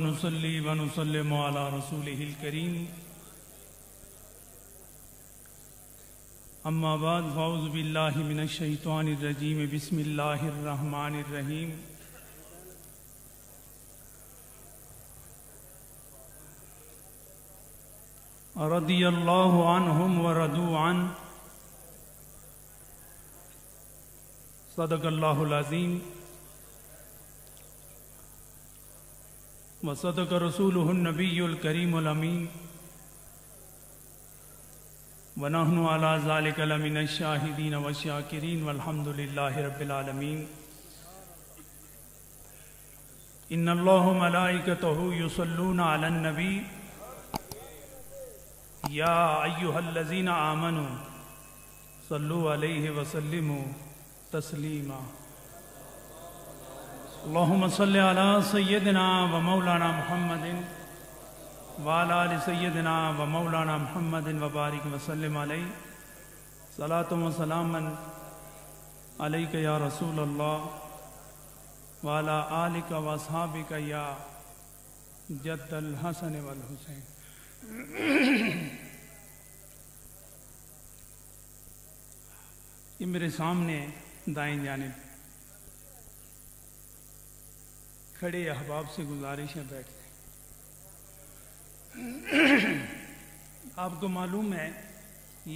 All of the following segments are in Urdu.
ونصلي ونسلم على رسوله الكريم أما بعد فأعوذ بالله من الشيطان الرجيم بسم الله الرحمن الرحيم رضي الله عنهم ورضوا عنه صدق الله العظيم وصدق رسوله النبي الكريم الأمين ونحن على ذلك لمن الشاهدين والشاكرين والحمد لله رب العالمين إن الله وملائكته يصلون على النبي يا أيها الذين آمنوا صلوا عليه وسلموا تسليما اللهم صل على سيدنا ومولانا محمد وعلى آل سيدنا ومولانا محمد وبارك وسلم عليه صلاة وسلاما عليك يا رسول الله وعلى آلك وأصحابك يا جد الحسن والحسين یہ میرے سامنے دائیں جانب کھڑے احباب سے گزارش ہے بیٹھتے آپ کو معلوم ہے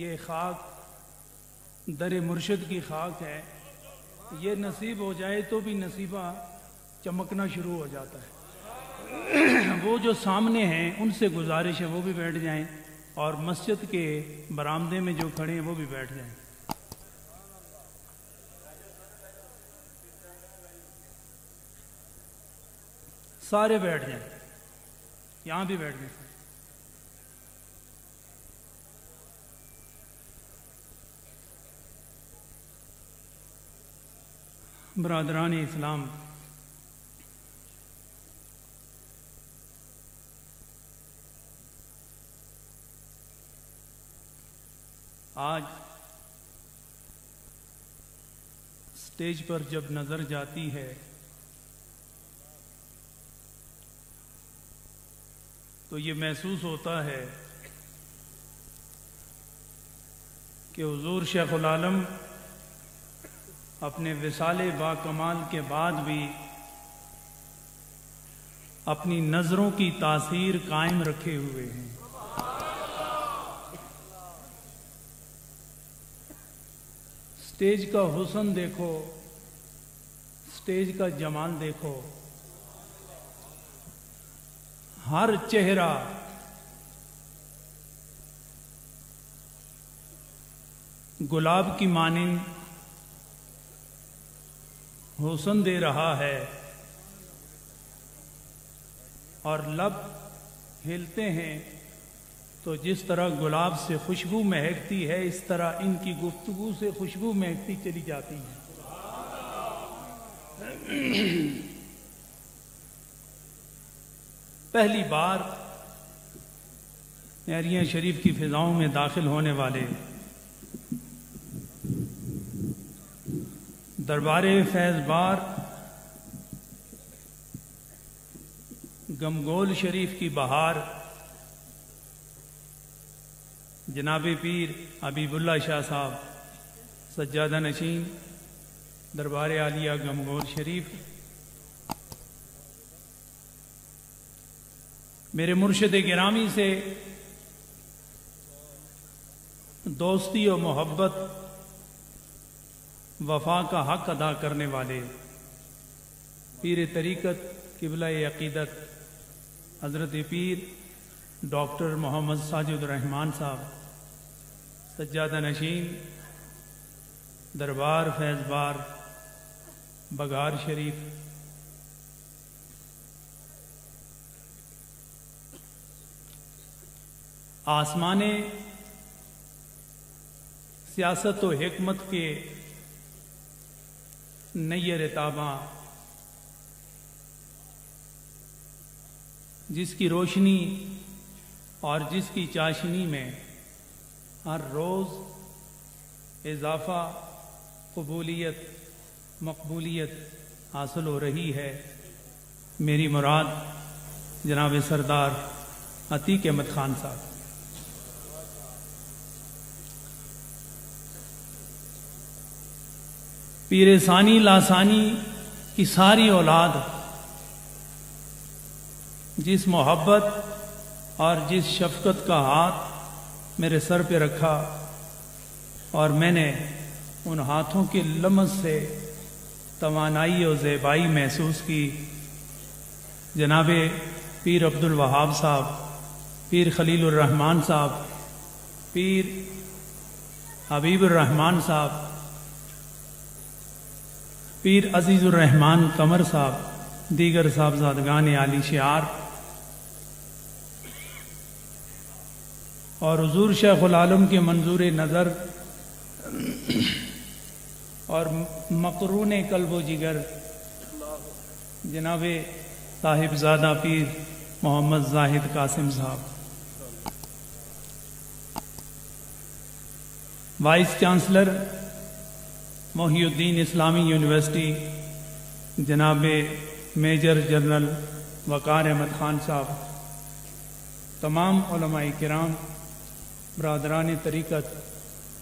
یہ خاک در مرشد کی خاک ہے، یہ نصیب ہو جائے تو بھی نصیبہ چمکنا شروع ہو جاتا ہے۔ وہ جو سامنے ہیں ان سے گزارش ہے وہ بھی بیٹھ جائیں، اور مسجد کے برآمدے میں جو کھڑے ہیں وہ بھی بیٹھ جائیں۔ سارے بیٹھ جائیں، یہاں بھی بیٹھ جائیں۔ برادران اسلام، آج اسٹیج پر جب نظر جاتی ہے تو یہ محسوس ہوتا ہے کہ حضور شیخ العالم اپنے وصال با کمال کے بعد بھی اپنی نظروں کی تاثیر قائم رکھے ہوئے ہیں۔ اسٹیج کا حسن دیکھو، اسٹیج کا جمال دیکھو، ہر چہرہ گلاب کی مانند حسن دے رہا ہے، اور لب ہلتے ہیں تو جس طرح گلاب سے خوشبو مہکتی ہے اس طرح ان کی گفتگو سے خوشبو مہکتی چلی جاتی ہے۔ پہلی بار نہریہ شریف کی فضاؤں میں داخل ہونے والے دربار فیض بار گمگول شریف کی بہار جناب پیر حبیب اللہ شاہ صاحب سجادہ نشین دربار عالیہ گمگول شریف، میرے مرشد گرامی سے دوستی و محبت وفا کا حق ادا کرنے والے پیر طریقت قبلہ عقیدت حضرت پیر ڈاکٹر محمد ساجد الرحمان صاحب سجادہ نشین دربار فیض بار بگار شریف، آسمان سیاست و حکمت کے نیر تاباں جس کی روشنی اور جس کی چاشنی میں ہر روز اضافہ، قبولیت، مقبولیت حاصل ہو رہی ہے۔ میری مراد جناب سردار عتیق احمد خان صاحب، پیر ثانی لاسانی کی ساری اولاد جس محبت اور جس شفقت کا ہاتھ میرے سر پہ رکھا اور میں نے ان ہاتھوں کے لمس سے توانائی اور زیبائی محسوس کی، جناب پیر عبد الوہاب صاحب، پیر خلیل الرحمان صاحب، پیر حبیب الرحمان صاحب، پیر عزیز الرحمان قمر صاحب، دیگر صاحبزادگان عالی شعار اور حضور شیخ العالم کے منظور نظر اور مقرون قلب و جگر جناب صاحب زادہ پیر محمد زاہد قاسم صاحب، وائس چانسلر محی الدین اسلامی یونیورسٹی جناب میجر جنرل وقار احمد خان صاحب، تمام علماء کرام، برادران طریقت،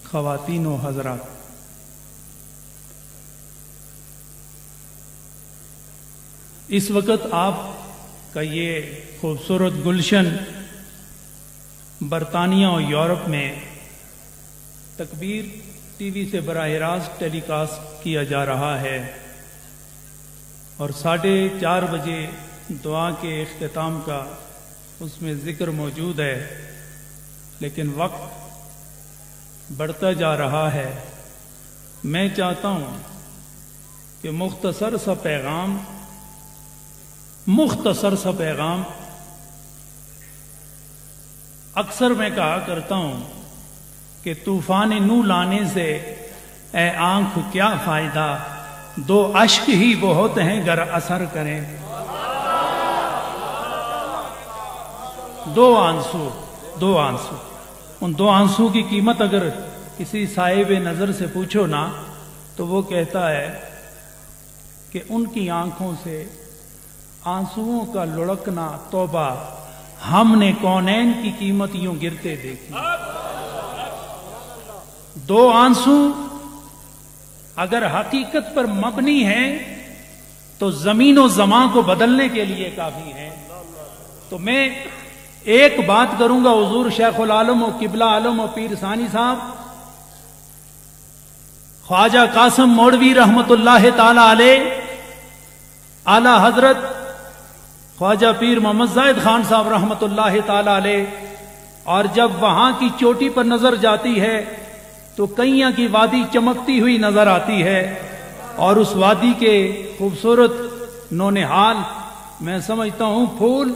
خواتین و حضرات، اس وقت آپ کا یہ خوبصورت گلشن برطانیہ اور یورپ میں تکبیر ٹی وی سے براہ راست ٹیلی کاسٹ کیا جا رہا ہے اور 4:30 بجے دعا کے اختتام کا اس میں ذکر موجود ہے، لیکن وقت بڑھتا جا رہا ہے۔ میں چاہتا ہوں کہ مختصر سا پیغام اکثر میں کہا کرتا ہوں کہ طوفان نو لانے سے اے آنکھ کیا فائدہ، 2 اشک ہی بہت ہیں گر اثر کریں، 2 آنسو، ان 2 آنسو کی قیمت اگر کسی صاحب نظر سے پوچھو نا تو وہ کہتا ہے کہ ان کی آنکھوں سے آنسوؤں کا لڑکنا توبہ ہم نے کونین کی قیمت یوں گرتے دیکھی۔ 2 آنسو اگر حقیقت پر مبنی ہیں تو زمین و زمان کو بدلنے کے لیے کافی ہیں۔ تو میں ایک بات کروں گا، حضور شیخ العالم و قبلہ عالم و پیر ثانی صاحب خواجہ قاسم مولوی رحمت اللہ تعالی علیہ، اعلی حضرت خواجہ پیر محمد زاہد خان صاحب رحمت اللہ تعالی علیہ، اور جب وہاں کی چوٹی پر نظر جاتی ہے تو کئیاں کی وادی چمکتی ہوئی نظر آتی ہے، اور اس وادی کے خوبصورت نونہال میں سمجھتا ہوں پھول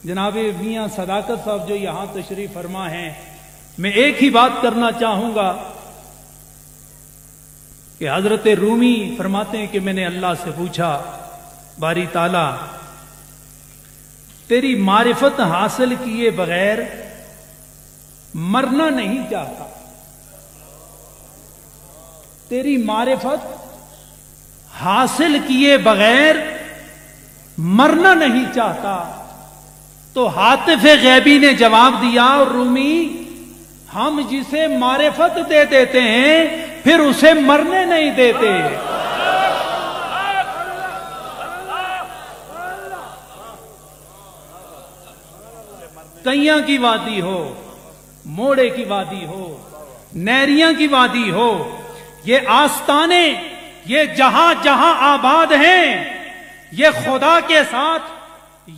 جناب میاں صداقت صاحب جو یہاں تشریف فرما ہیں۔ میں ایک ہی بات کرنا چاہوں گا کہ حضرت رومی فرماتے ہیں کہ میں نے اللہ سے پوچھا، باری تعالیٰ تیری معرفت حاصل کیے بغیر مرنا نہیں چاہتا، تیری معرفت حاصل کیے بغیر مرنا نہیں چاہتا، تو حاطف غیبی نے جواب دیا، رومی ہم جسے معرفت دے دیتے ہیں پھر اسے مرنے نہیں دیتے۔ کئیاں کی وادی ہو، موڑے کی وادی ہو، نیریاں کی وادی ہو، یہ آستانے، یہ جہاں جہاں آباد ہیں، یہ خدا کے ساتھ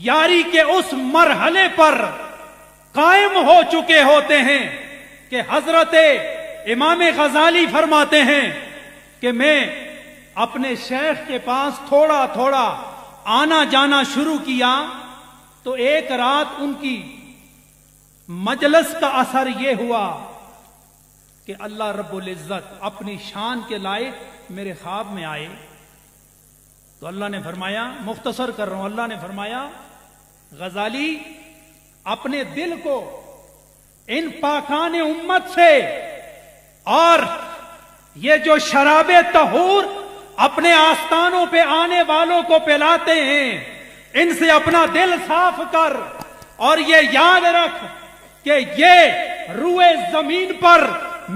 یاری کے اس مرحلے پر قائم ہو چکے ہوتے ہیں کہ حضرت امام غزالی فرماتے ہیں کہ میں اپنے شیخ کے پاس تھوڑا تھوڑا آنا جانا شروع کیا تو ایک رات ان کی مجلس کا اثر یہ ہوا کہ اللہ رب العزت اپنی شان کے لائق میرے خواب میں آئے، تو اللہ نے فرمایا، مختصر کر رہا ہوں، اللہ نے فرمایا غزالی اپنے دل کو ان پاکان امت سے اور یہ جو شراب طہور اپنے آستانوں پہ آنے والوں کو پلاتے ہیں، ان سے اپنا دل صاف کر اور یہ یاد رکھ کہ یہ روئے زمین پر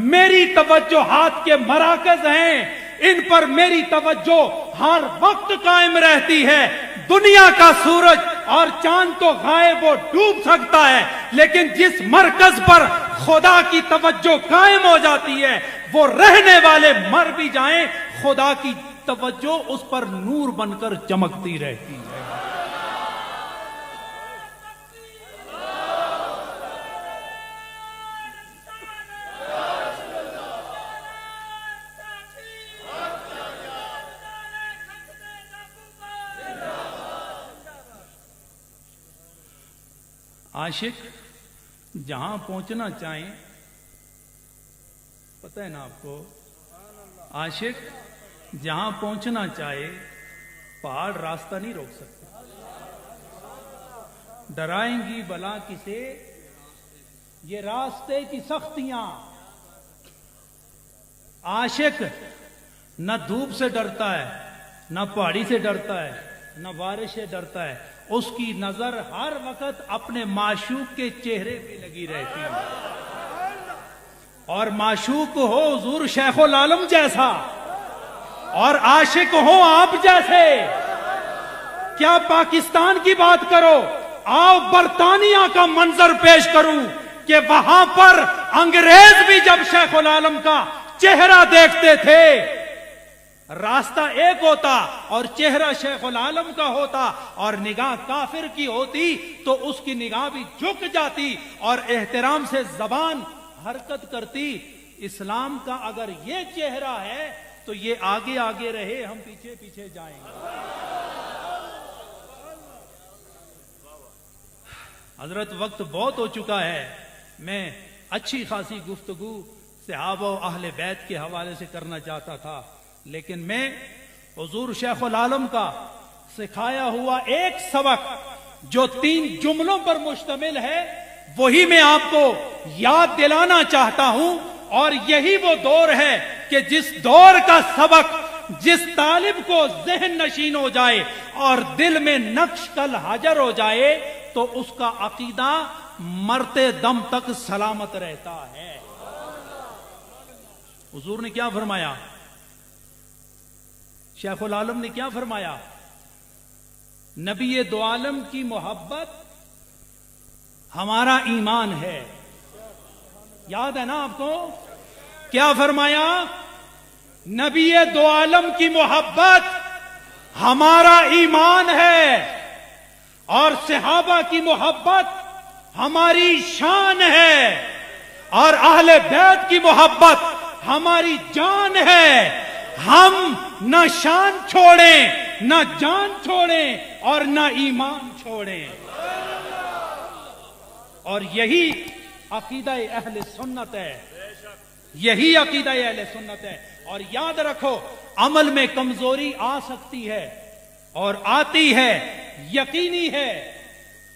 میری توجہات کے مراکز ہیں، ان پر میری توجہ ہر وقت قائم رہتی ہے۔ دنیا کا سورج اور چاند تو غائب و ڈوب سکتا ہے، لیکن جس مرکز پر خدا کی توجہ قائم ہو جاتی ہے وہ رہنے والے مر بھی جائیں، خدا کی توجہ اس پر نور بن کر چمکتی رہتی ہے۔ عاشق جہاں پہنچنا چاہیں، پتہ ہے نا آپ کو، عاشق جہاں پہنچنا چاہے پہاڑ راستہ نہیں روک سکتا۔ ڈرائیں گی بلا کسے یہ راستے کی سختیاں۔ عاشق نہ دھوپ سے ڈرتا ہے، نہ پہاڑی سے ڈرتا ہے، نہ بارش سے ڈرتا ہے، اس کی نظر ہر وقت اپنے معشوق کے چہرے پہ لگی رہتی ہے، اور معشوق ہو حضور شیخ العالم جیسا، اور عاشق ہو آپ جیسے۔ کیا پاکستان کی بات کرو، آؤ برطانیہ کا منظر پیش کروں کہ وہاں پر انگریز بھی جب شیخ العالم کا چہرہ دیکھتے تھے، راستہ ایک ہوتا اور چہرہ شیخ العالم کا ہوتا، اور نگاہ کافر کی ہوتی تو اس کی نگاہ بھی جھک جاتی اور احترام سے زبان حرکت کرتی۔ اسلام کا اگر یہ چہرہ ہے تو یہ آگے آگے رہے، ہم پیچھے پیچھے جائیں گے۔ حضرت وقت بہت ہو چکا ہے، میں اچھی خاصی گفتگو صحابہ و اہل بیت کے حوالے سے کرنا چاہتا تھا، لیکن میں حضور شیخ العالم کا سکھایا ہوا ایک سبق جو 3 جملوں پر مشتمل ہے وہی میں آپ کو یاد دلانا چاہتا ہوں، اور یہی وہ دور ہے کہ جس دور کا سبق جس طالب کو ذہن نشین ہو جائے اور دل میں نقش کل حجر ہو جائے تو اس کا عقیدہ مرتے دم تک سلامت رہتا ہے۔ حضور نے کیا فرمایا؟ شیخ العالم نے کیا فرمایا؟ نبی دو عالم کی محبت ہمارا ایمان ہے۔ یاد ہے نا آپ کو؟ کیا فرمایا؟ نبی دو عالم کی محبت ہمارا ایمان ہے، اور صحابہ کی محبت ہماری شان ہے، اور اہل بیت کی محبت ہماری جان ہے۔ ہم نہ شان چھوڑیں، نہ جان چھوڑیں، اور نہ ایمان چھوڑیں۔ اور یہی عقیدہ اہل سنت ہے، یہی عقیدہ اہل سنت ہے۔ اور یاد رکھو، عمل میں کمزوری آ سکتی ہے اور آتی ہے، یقینی ہے،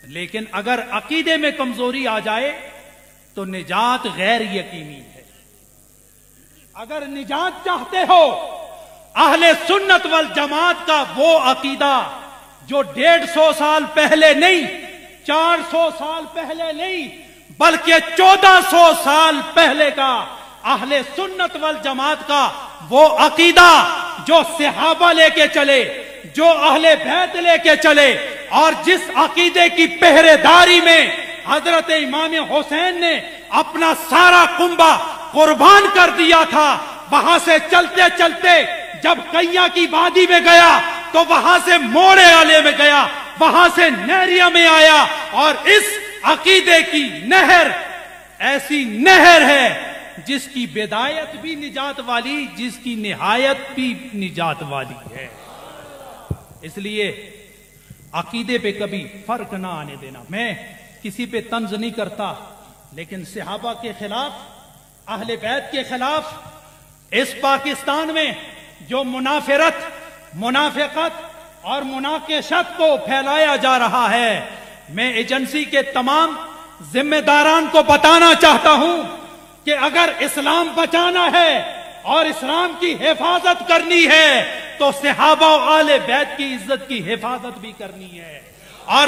لیکن اگر عقیدے میں کمزوری آ جائے تو نجات غیر یقینی ہے۔ اگر نجات چاہتے ہو، اہل سنت والجماعت کا وہ عقیدہ جو 150 سال پہلے نہیں، 400 سال پہلے نہیں، بلکہ 1400 سال پہلے کا اہل سنت والجماعت کا وہ عقیدہ جو صحابہ لے کے چلے، جو اہل بیت لے کے چلے، اور جس عقیدے کی پہرے داری میں حضرت امام حسین نے اپنا سارا کنبہ قربان کر دیا تھا، وہاں سے چلتے چلتے جب کیا کی وادی میں گیا تو وہاں سے موڑے والے میں گیا، وہاں سے نہریا میں آیا، اور اس عقیدے کی نہر ایسی نہر ہے جس کی بدایت بھی نجات والی، جس کی نہایت بھی نجات والی ہے۔ اس لیے عقیدے پہ کبھی فرق نہ آنے دینا۔ میں کسی پہ طنز نہیں کرتا، لیکن صحابہ کے خلاف، اہل بیت کے خلاف اس پاکستان میں جو منافرت، منافقت اور مناقشت کو پھیلایا جا رہا ہے، میں ایجنسی کے تمام ذمہ داران کو بتانا چاہتا ہوں کہ اگر اسلام بچانا ہے اور اسلام کی حفاظت کرنی ہے تو صحابہ و آل بیت کی عزت کی حفاظت بھی کرنی ہے۔ اور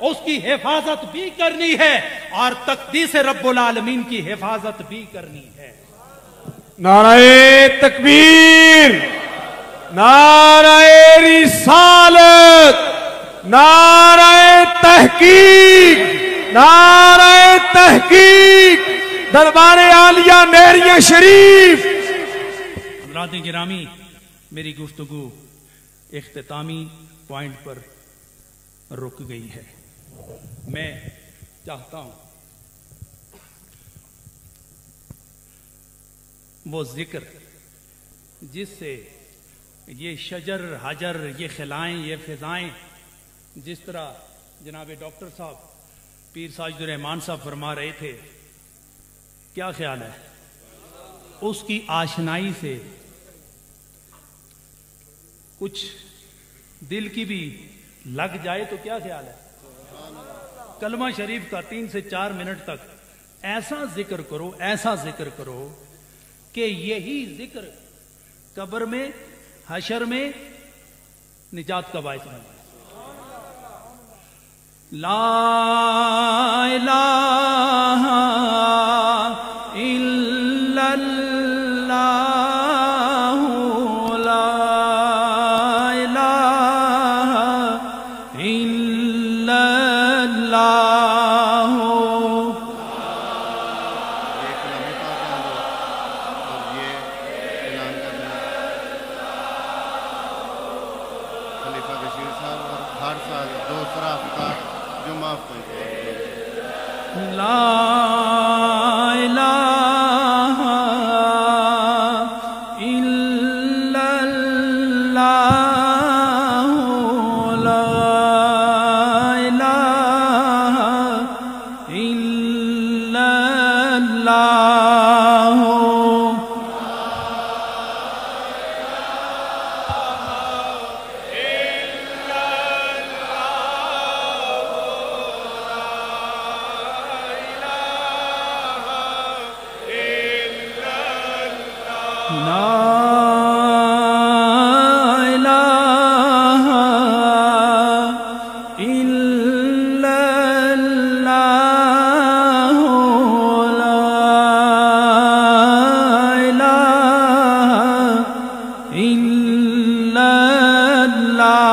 اس کی حفاظت بھی کرنی ہے اور تقدیس رب العالمین کی حفاظت بھی کرنی ہے. نعرہ تکبیر، نعرہ رسالت، نعرہ تحقیق، نعرہ تحقیق، دربار عالیہ نیریہ شریف. حضرات گرامی، میری گفتگو اختتامی پوائنٹ پر رک گئی ہے. میں چاہتا ہوں وہ ذکر جس سے یہ شجر حجر، یہ خلائیں، یہ فضائیں، جس طرح جناب ڈاکٹر صاحب پیر ساجد الرحمان صاحب فرما رہے تھے، کیا خیال ہے اس کی آشنائی سے کچھ دل کی بھی لگ جائے تو کیا خیال ہے؟ کلمہ شریف کا 3 سے 4 منٹ تک ایسا ذکر کرو، ایسا ذکر کرو کہ یہی ذکر قبر میں، حشر میں نجات کا باعث بنے. لا الہ الا اللہ، لا الہ الا اللہ. خلیفہ بشیر صاحب اور ہر سال دوسرا افطار جو معاف کرتے لا الہ الا اللہ، لا الہ الا اللہ.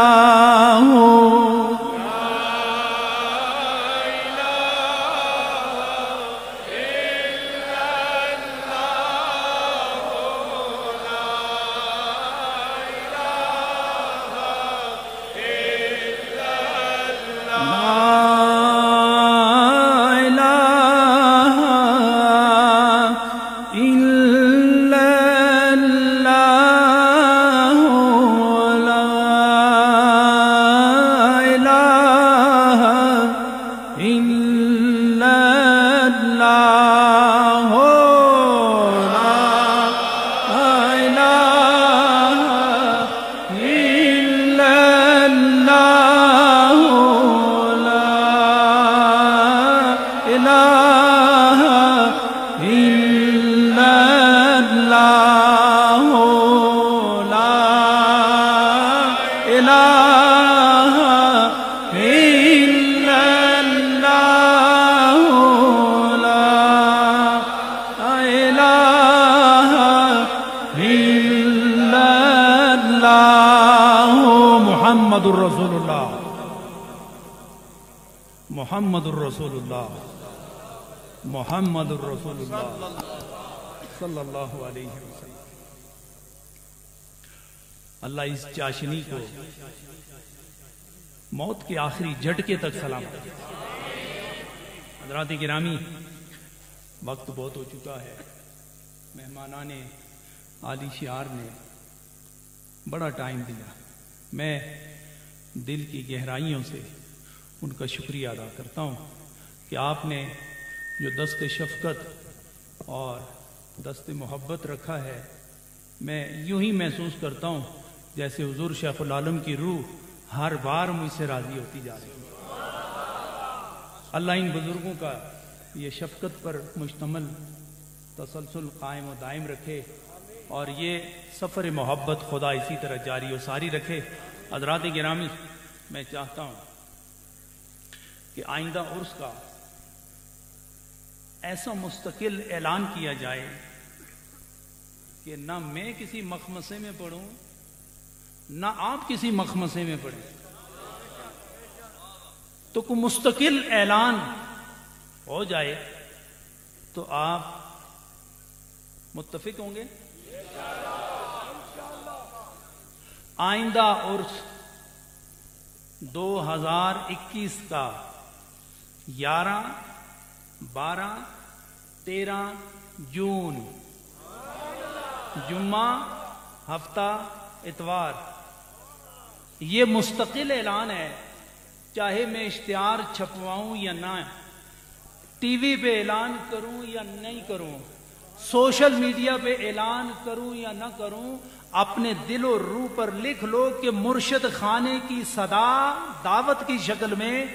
محمد الرسول اللہ، محمد الرسول اللہ، محمد الرسول اللہ صلی اللہ علیہ وسلم. اللہ اس چاشنی کو موت کے آخری جھٹکے تک سلامت رکھے. حضرات گرامی، وقت بہت ہو چکا ہے. مہمانان عالی شعار نے بڑا ٹائم دیا. میں دل کی گہرائیوں سے ان کا شکریہ ادا کرتا ہوں کہ آپ نے جو دست شفقت اور دست محبت رکھا ہے. میں یوں ہی محسوس کرتا ہوں جیسے حضور شیخ العالم کی روح ہر بار مجھ سے راضی ہوتی جا رہی ہے. اللہ ان بزرگوں کا یہ شفقت پر مشتمل تسلسل قائم و دائم رکھے اور یہ سفر محبت خدا اسی طرح جاری و ساری رکھے. حضرات گرامی، میں چاہتا ہوں کہ آئندہ عرس کا ایسا مستقل اعلان کیا جائے کہ نہ میں کسی مخمسے میں پڑھوں نہ آپ کسی مخمسے میں پڑھیں، تو کوئی مستقل اعلان ہو جائے تو آپ متفق ہوں گے؟ آئندہ عرس 2021 کا 11، 12، 13 جون، جمعہ، ہفتہ، اتوار، یہ مستقل اعلان ہے، چاہے میں اشتہار چھپواؤں یا نہ، ٹی وی پہ اعلان کروں یا نہیں کروں، سوشل میڈیا پہ اعلان کروں یا نہ کروں، اپنے دل و روح پر لکھ لو کہ مرشد خانے کی صدا دعوت کی شکل میں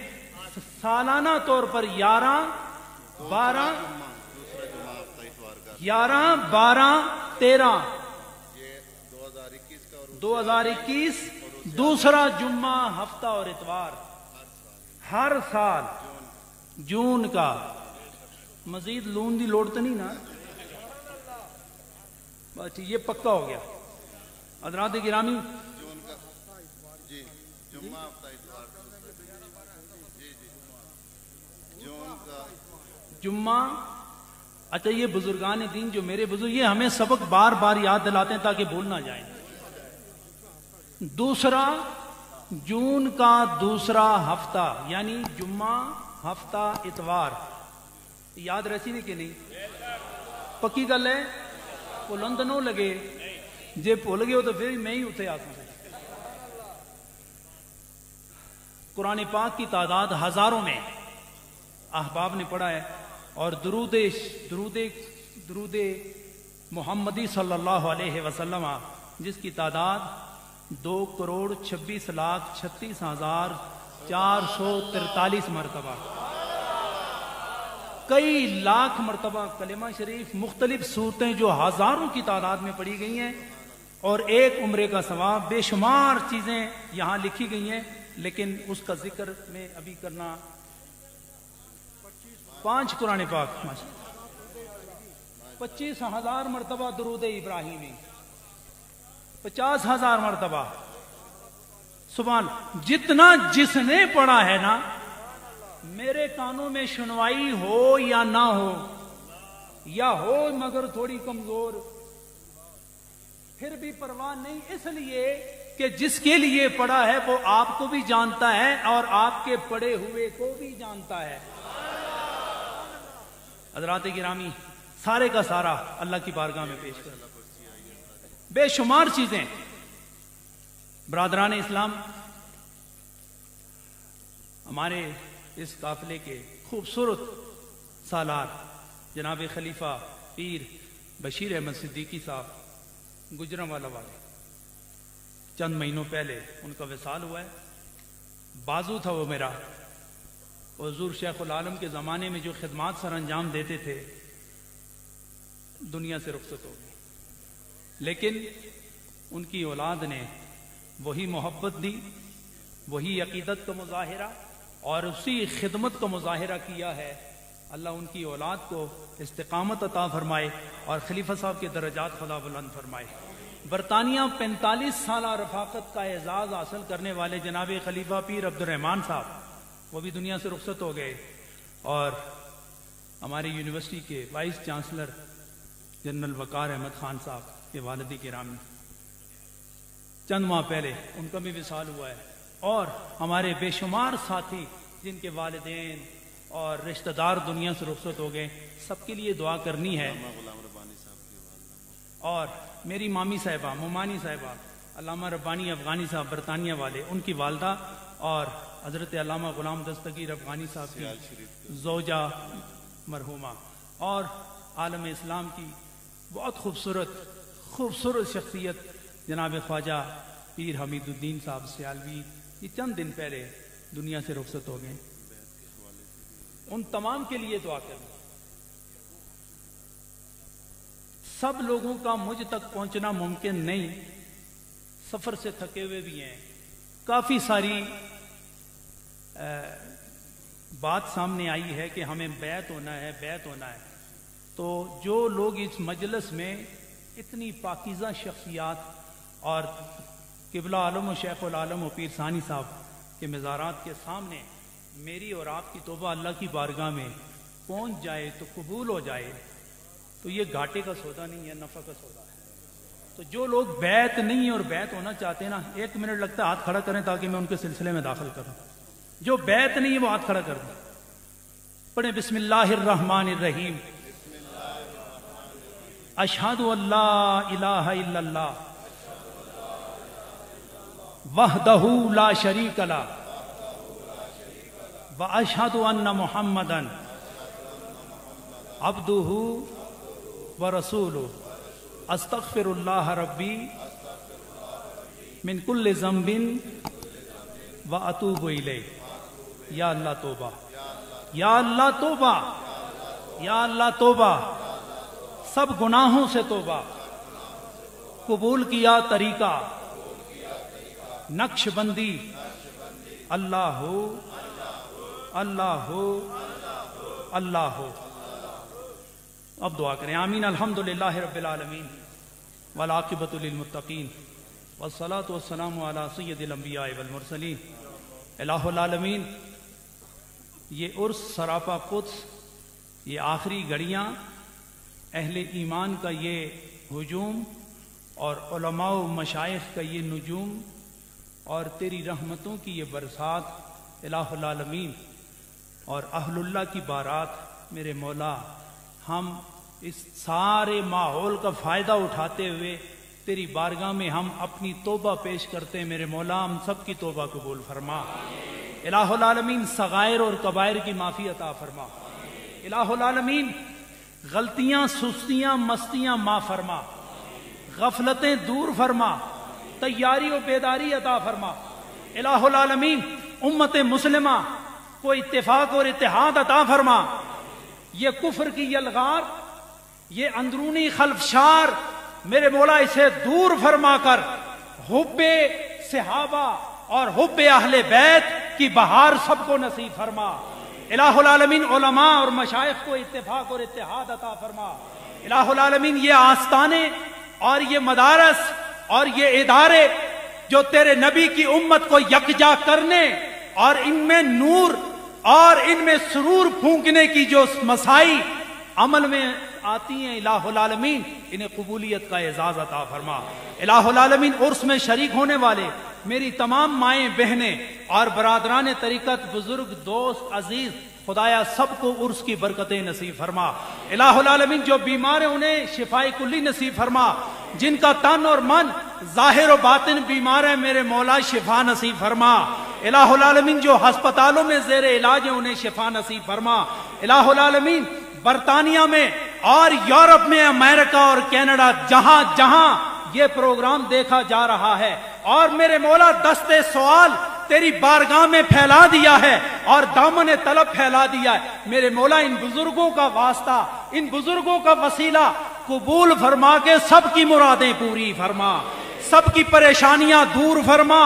سالانہ طور پر 11، 12، 13 2021 دوسرا جمعہ، ہفتہ اور اتوار ہر سال جون کا۔ مزید لون دی لوڑ تو نہیں نا؟ بس یہ پکا ہو گیا حضرات گرامی۔ جی جمعہ، ہفتہ، اتوار، جی جون کا جمعہ۔ اچھا، یہ بزرگان دین جو میرے بزرگ، یہ ہمیں سبق بار بار یاد دلاتے ہیں تاکہ بھول نہ جائیں۔ دوسرا جون کا دوسرا ہفتہ، یعنی جمعہ، ہفتہ، اتوار، یاد رہتی نہیں کہ نہیں؟ پکی گل ہے، بلند نہ لگے، جے بھول گئے ہو تو پھر میں ہی اتنے آ سکتا۔ قرآن پاک کی تعداد ہزاروں میں احباب نے پڑھا ہے، اور درود محمدی صلی اللہ علیہ وسلم جس کی تعداد 2,26,36,443 مرتبہ، کئی لاکھ مرتبہ کلمہ شریف، مختلف صورتیں جو ہزاروں کی تعداد میں پڑھی گئی ہیں، اور ایک عمرے کا ثواب، بے شمار چیزیں یہاں لکھی گئی ہیں، لیکن اس کا ذکر میں ابھی کرنا 5 قرآن پاک 25,000 مرتبہ درود ابراہیمی، 50,000 مرتبہ، سبحان، جتنا جس نے پڑھا ہے نا، میرے کانوں میں سنوائی ہو یا نہ ہو، یا ہو مگر تھوڑی کمزور، پھر بھی پرواہ نہیں، اس لیے کہ جس کے لیے پڑھا ہے وہ آپ کو بھی جانتا ہے اور آپ کے پڑھے ہوئے کو بھی جانتا ہے۔ حضرات گرامی، سارے کا سارا اللہ کی بارگاہ میں پیش کر، بے شمار چیزیں۔ برادران اسلام، ہمارے اس قافلے کے خوبصورت سالار جناب خلیفہ پیر بشیر احمد صدیقی صاحب گجرانوالہ والے، چند مہینوں پہلے ان کا وصال ہوا ہے۔ بازو تھا وہ میرا، حضور شیخ العالم کے زمانے میں جو خدمات سر انجام دیتے تھے، دنیا سے رخصت ہو گئے، لیکن ان کی اولاد نے وہی محبت دی، وہی عقیدت کا مظاہرہ اور اسی خدمت کا مظاہرہ کیا ہے۔ اللہ ان کی اولاد کو استقامت عطا فرمائے اور خلیفہ صاحب کے درجات خدا بلند فرمائے۔ برطانیہ 45 سالہ رفاقت کا اعزاز حاصل کرنے والے جناب خلیفہ پیر عبد الرحمن صاحب، وہ بھی دنیا سے رخصت ہو گئے، اور ہماری یونیورسٹی کے وائس چانسلر جنرل وقار احمد خان صاحب کے والد گرامی، چند ماہ پہلے ان کا بھی وصال ہوا ہے، اور ہمارے بے شمار ساتھی جن کے والدین اور رشتہ دار دنیا سے رخصت ہو گئے، سب کے لیے دعا کرنی ہے۔ اور میری مامی صاحبہ، مومانی صاحبہ، علامہ ربانی افغانی صاحب برطانیہ والے، ان کی والدہ، اور حضرت علامہ غلام دستگیر افغانی صاحب کی زوجہ مرحومہ، اور عالم اسلام کی بہت خوبصورت شخصیت جناب خواجہ پیر حمید الدین صاحب سیالوی، یہ چند دن پہلے دنیا سے رخصت ہو گئے۔ ان تمام کے لیے دعا کریں۔ سب لوگوں کا مجھ تک پہنچنا ممکن نہیں، سفر سے تھکے ہوئے بھی ہیں، کافی ساری بات سامنے آئی ہے کہ ہمیں بیعت ہونا ہے، بیعت ہونا ہے، تو جو لوگ اس مجلس میں اتنی پاکیزہ شخصیات اور قبلہ عالم و شیخ العالم و پیر ثانی صاحب کے مزارات کے سامنے میری اور آپ کی توبہ اللہ کی بارگاہ میں پہنچ جائے تو قبول ہو جائے، تو یہ گھاٹے کا سودا نہیں ہے، نفع کا سودا ہے۔ تو جو لوگ بیعت نہیں اور بیعت ہونا چاہتے ہیں نا، 1 منٹ لگتا ہے، ہاتھ کھڑا کریں تاکہ میں ان کے سلسلے میں داخل کروں۔ جو بیعت نہیں ہے وہ ہاتھ کھڑا کر دیں، پڑھیں بسم اللہ الرحمن الرحیم، اشہد ان لا الہ الا اللہ وحدہ لا شریک لہ واشہد ان محمدا عبدہ ورسولہ استغفر اللہ ربی من کل ذنب واتوب الیہ۔ یا اللہ توبہ، یا اللہ توبہ، یا اللہ توبہ، سب گناہوں سے توبہ، قبول کیا طریقہ نقش بندی، اللہ ہو اللہ ہو اللہ ہو۔ اب دعا کریں، آمین۔ الحمدللہ رب العالمین والعاقبۃ للمتقین والصلاۃ والسلام علی سید الانبیاء والمرسلین۔ الہ العالمین، یہ عرس سراپا قدس، یہ آخری گھڑیاں، اہل ایمان کا یہ ہجوم اور علماء و مشائخ کا یہ نجوم اور تیری رحمتوں کی یہ برسات الہ العالمین اور اہل اللہ کی بارات، میرے مولا ہم اس سارے ماحول کا فائدہ اٹھاتے ہوئے تیری بارگاہ میں ہم اپنی توبہ پیش کرتے ہیں، میرے مولا ہم سب کی توبہ قبول فرما۔ الہ العالمین صغائر اور کبائر کی معافی عطا فرما۔ الہ العالمین غلطیاں، سستیاں، مستیاں معاف فرما، غفلتیں دور فرما، تیاری و بیداری عطا فرما۔ الہ العالمین امت مسلمہ کو اتفاق اور اتحاد عطا فرما۔ یہ کفر کی یلغار، یہ اندرونی خلفشار، میرے مولا اسے دور فرما کر حب صحابہ اور حب اہل بیت کی بہار سب کو نصیب فرما۔ الہ العالمین علماء اور مشائخ کو اتفاق اور اتحاد عطا فرما۔ الہ العالمین یہ آستانے اور یہ مدارس اور یہ ادارے جو تیرے نبی کی امت کو یکجا کرنے اور ان میں نور اور ان میں سرور پھونکنے کی جو مسائی عمل میں آتی ہیں، الہ العالمین انہیں قبولیت کا اعزاز عطا فرما۔ الہ العالمین عرس میں شریک ہونے والے میری تمام مائیں بہنیں اور برادران طریقت، بزرگ، دوست، عزیز، خدایا سب کو عرس کی برکتیں نصیب فرما۔ الہ العالمین جو بیمار ہیں انہیں شفائے کلی نصیب فرما، جن کا تن اور من ظاہر و باطن بیمار ہے میرے مولا شفا نصیب فرما۔ الہ العالمین جو ہسپتالوں میں زیر علاج ہیں انہیں شفا نصیب فرما۔ الہ العالمین برطانیہ میں اور یورپ میں، امریکہ اور کینیڈا، جہاں جہاں یہ پروگرام دیکھا جا رہا ہے اور میرے مولا دستے سوال تیری بارگاہ میں پھیلا دیا ہے اور دامن طلب پھیلا دیا ہے، میرے مولا ان بزرگوں کا واسطہ، ان بزرگوں کا وسیلہ قبول فرما کے سب کی مرادیں پوری فرما، سب کی پریشانیاں دور فرما،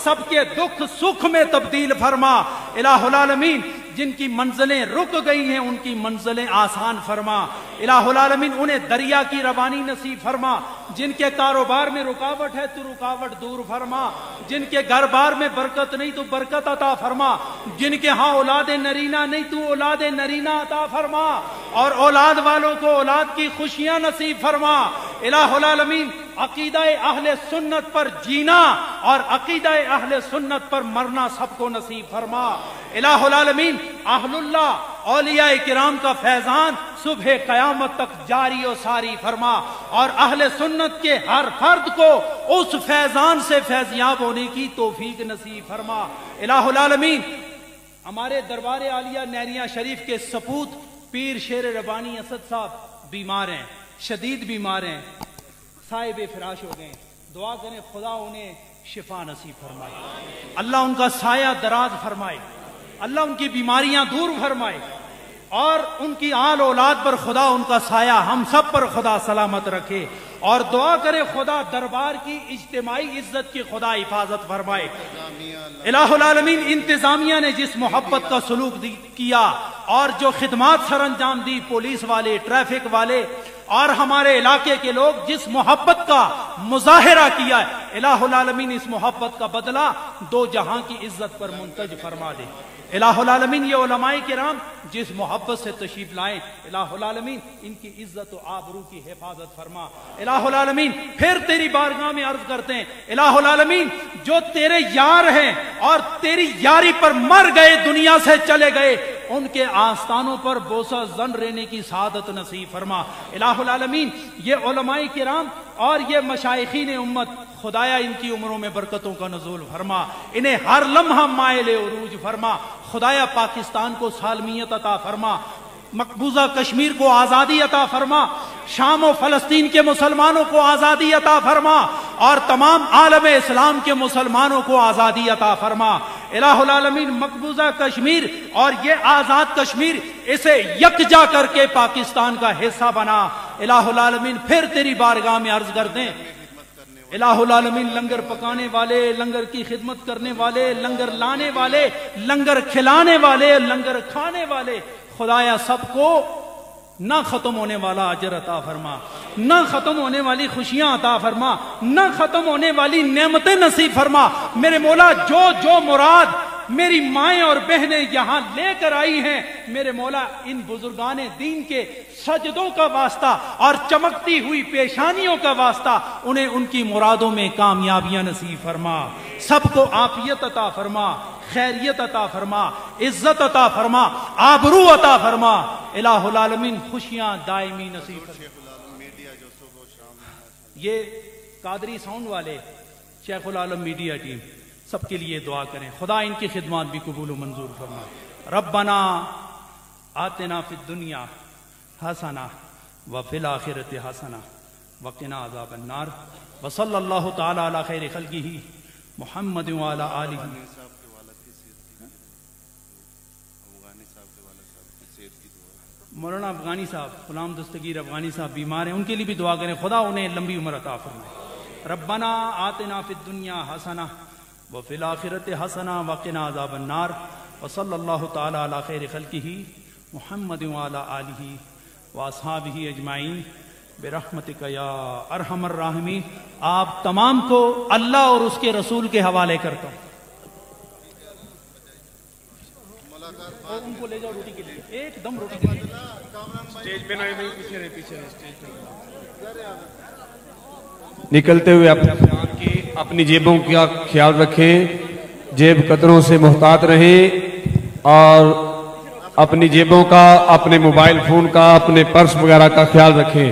سب کے دکھ سکھ میں تبدیل فرما۔ الہ العالمین جن کی منزلیں رک گئی ہیں ان کی منزلیں آسان فرما۔ الہ العالمین انہیں دریا کی روانی نصیب فرما۔ جن کے کاروبار میں رکاوٹ ہے تو رکاوٹ دور فرما، جن کے گھر بار میں برکت نہیں تو برکت عطا فرما، جن کے ہاں اولاد نرینہ نہیں تو اولاد نرینہ عطا فرما، اور اولاد والوں کو اولاد کی خوشیاں نصیب فرما۔ الہ العالمین عقیدہ اہل سنت پر جینا اور عقیدہ اہل سنت پر مرنا سب کو نصیب فرما۔ الہ العالمین اہل اللہ اولیاء کرام کا فیضان صبح قیامت تک جاری و ساری فرما، اور اہل سنت کے ہر فرد کو اس فیضان سے فیضیاب ہونے کی توفیق نصیب فرما۔ الہ العالمین ہمارے دربار عالیہ نہریہ شریف کے سپوت پیر شیر ربانی اسد صاحب بیمار ہیں، شدید بیمار ہیں، صاحب فراش ہو گئے، دعا کریں خدا انہیں شفا نصیب فرمائے، اللہ ان کا سایہ دراز فرمائے، اللہ ان کی بیماریاں دور فرمائے، اور ان کی آل اولاد پر خدا ان کا سایہ ہم سب پر خدا سلامت رکھے، اور دعا کرے خدا دربار کی اجتماعی عزت کی خدا حفاظت فرمائے۔ الہ العالمین انتظامیہ نے جس محبت کا سلوک کیا اور جو خدمات سر انجام دی، پولیس والے، ٹریفک والے اور ہمارے علاقے کے لوگ جس محبت کا مظاہرہ کیا ہے، الہ العالمین اس محبت کا بدلہ دو جہاں کی عزت پر منتج فرما دے۔ الہ العالمین یہ علماء کرام جس محبت سے تشریف لائیں، الہ العالمین ان کی عزت و آبرو کی حفاظت فرما۔ الہ العالمین پھر تیری بارگاہ میں عرض کرتے ہیں، الہ العالمین جو تیرے یار ہیں اور تیری یاری پر مر گئے، دنیا سے چلے گئے، ان کے آستانوں پر بوسہ زن رہنے کی سعادت نصیب فرما۔ الہ العالمین یہ علماء کرام اور یہ مشائخین امت، خدایا ان کی عمروں میں برکتوں کا نزول فرما، انہیں ہر لمحہ مائل عروج فرما۔ خدایا پاکستان کو سالمیت عطا فرما، مقبوضہ کشمیر کو آزادی عطا فرما، شام و فلسطین کے مسلمانوں کو آزادی عطا فرما، اور تمام عالم اسلام کے مسلمانوں کو آزادی عطا فرما۔ الہ العالمین مقبوضہ کشمیر اور یہ آزاد کشمیر اسے یکجا کر کے پاکستان کا حصہ بنا۔ الہ العالمین پھر تیری بارگاہ میں عرض کر دیں، الہ العالمین لنگر پکانے والے، لنگر کی خدمت کرنے والے، لنگر لانے والے، لنگر کھلانے والے، لنگر کھانے والے، خدایا سب کو نہ ختم ہونے والا اجر عطا فرما، نہ ختم ہونے والی خوشیاں عطا فرما، نہ ختم ہونے والی نعمتیں نصیب فرما۔ میرے مولا جو مراد میری مائیں اور بہنیں یہاں لے کر آئی ہیں، میرے مولا ان بزرگان دین کے سجدوں کا واسطہ اور چمکتی ہوئی پیشانیوں کا واسطہ انہیں ان کی مرادوں میں کامیابیاں نصیب فرما۔ سب کو عافیت عطا فرما، خیریت عطا فرما، عزت عطا فرما، آبرو عطا فرما۔ الہ العالمین خوشیاں دائمی نصیب فرما۔ یہ قادری ساؤنڈ والے، شیخ العالم میڈیا ٹیم، سب کے لیے دعا کریں، خدا ان کی خدمات بھی قبول و منظور فرمائے۔ ربنا آتنا فی الدنیا حسنہ وفی الآخرۃ حسنہ وقنا عذاب النار، وصلی اللہ تعالی علی خیر خلقہ محمد وعلی آلہ۔ مولانا افغانی صاحب، غلام دستگیر افغانی صاحب بیمار ہیں، ان کے لیے بھی دعا کریں، خدا انہیں لمبی عمر عطا فرمائے۔ ربنا آتنا فی الدنیا حسنہ وفی الآخرۃ حسنہ وقنا عذاب النار، وصلی اللہ تعالی علی خیر خلقہ محمد وعلی آلہ واصحابہ اجمعین برحمتک یا ارحم الراحمین۔ آپ تمام کو اللہ اور اس کے رسول کے حوالے کرتا ہوں۔ اور ان کو لے جاؤ روٹی کے لیے، ایک دم روٹی کے لیے۔ اسٹیج پہ نہیں، پیچھے رہے، پیچھے رہے، اسٹیج پہ نکلتے ہوئے اپنی جیبوں کا خیال رکھیں، جیب قطروں سے محتاط رہیں، اور اپنی جیبوں کا، اپنے موبائل فون کا، اپنے پرس وغیرہ کا خیال رکھیں۔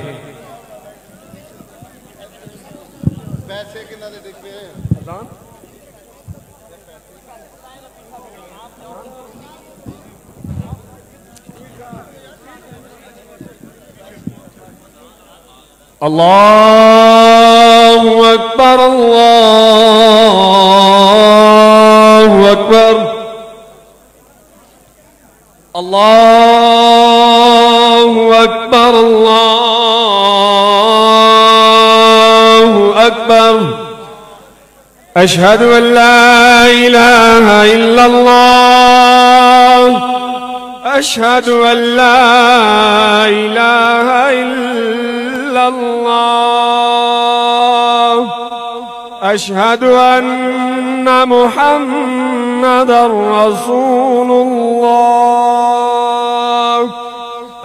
اللہ اکبر، اللہ اکبر، اللہ اکبر، اللہ اکبر۔ اشہد ان لا الہ الا اللہ، اشہد ان لا الہ الا اللہ، اشہد ان محمد رسول اللہ،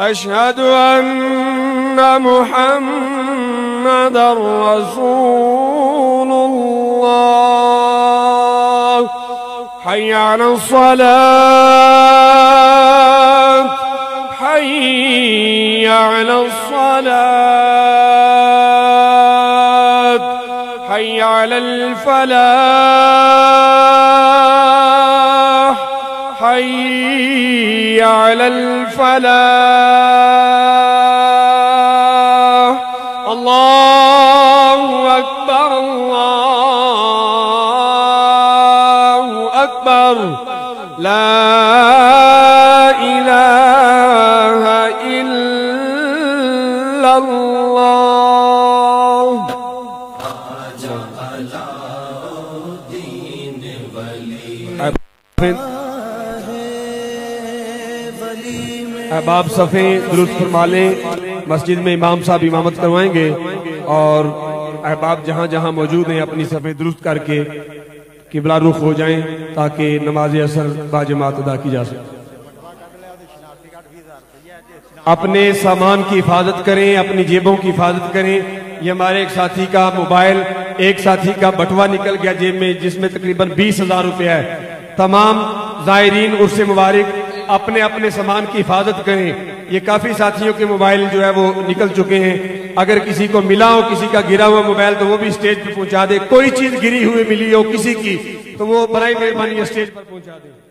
اشہد ان محمد رسول اللہ۔ حی علی الصلاة، حی علی الصلاة، حی علی الفلاح، حی علی الفلاح۔ اللہ اکبر، اللہ اکبر، لا الہ احباب صفیں درست فرما لیں، مسجد میں امام صاحب امامت کروائیں گے، اور احباب جہاں جہاں موجود ہیں اپنی صفیں درست کر کے قبلہ رخ ہو جائیں تاکہ نماز اثر باجماعت ادا کی جا سکے۔ اپنے سامان کی حفاظت کریں، اپنی جیبوں کی حفاظت کریں۔ یہ ہمارے ایک ساتھی کا موبائل، ایک ساتھی کا بٹوا نکل گیا جیب میں، جس میں تقریباً 20,000 روپے ہے۔ تمام زائرین عرس مبارک اپنے اپنے سامان کی حفاظت کریں۔ یہ کافی ساتھیوں کے موبائل جو ہے وہ نکل چکے ہیں، اگر کسی کو ملا ہو کسی کا گرا ہوا موبائل تو وہ بھی اسٹیج پہ پہنچا دے۔ کوئی چیز گری ہوئی ملی ہو کسی کی تو وہ برائے مہربانی اسٹیج پر پہنچا دے۔